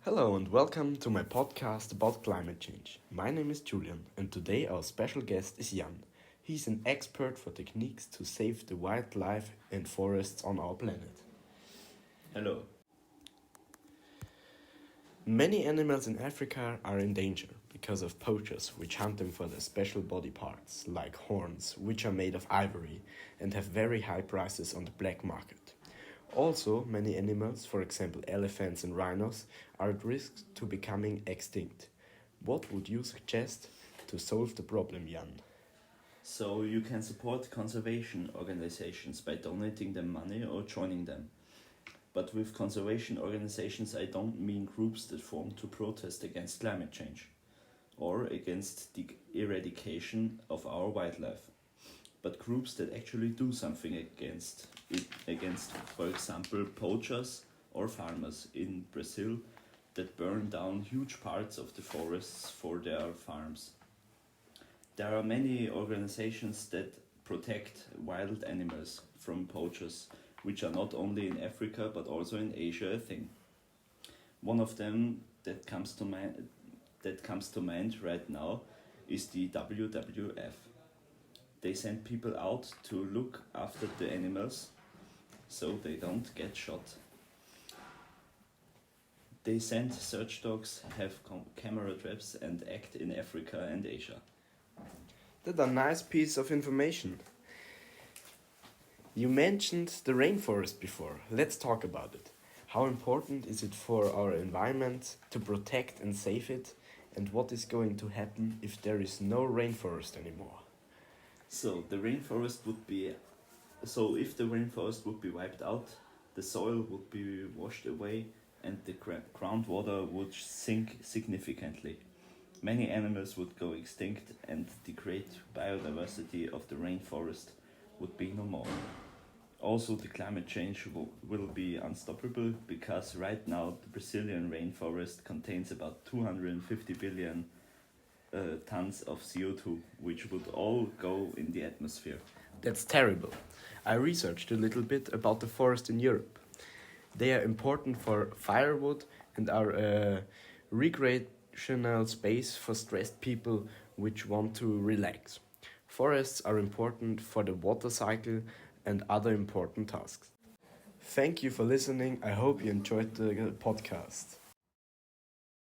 Hello and welcome to my podcast about climate change. My name is Julian and today our special guest is Jan. He's an expert for techniques to save the wildlife and forests on our planet. Hello. Many animals in Africa are in danger because of poachers which hunt them for their special body parts, like horns, which are made of ivory and have very high prices on the black market. Also, many animals, for example elephants and rhinos, are at risk to becoming extinct. What would you suggest to solve the problem, Jan? So you can support conservation organizations by donating them money or joining them. But with conservation organizations I don't mean groups that form to protest against climate change or against the eradication of our wildlife, but groups that actually do something against it, against, for example, poachers or farmers in Brazil that burn down huge parts of the forests for their farms. There are many organizations that protect wild animals from poachers, which are not only in Africa but also in Asia a thing. One of them that comes to mind right now is the WWF. They send people out to look after the animals so they don't get shot. They send search dogs, have camera traps and act in Africa and Asia. That's a nice piece of information. You mentioned the rainforest before. Let's talk about it. How important is it for our environment to protect and save it? And what is going to happen if there is no rainforest anymore? If the rainforest would be wiped out, the soil would be washed away and the groundwater would sink significantly. Many animals would go extinct and the great biodiversity of the rainforest would be no more. Also, the climate change will be unstoppable because right now the Brazilian rainforest contains about 250 billion tons of CO2, which would all go in the atmosphere. That's terrible. I researched a little bit about the forest in Europe. They are important for firewood and are a recreational space for stressed people which want to relax. Forests are important for the water cycle and other important tasks. Thank you for listening. I hope you enjoyed the podcast.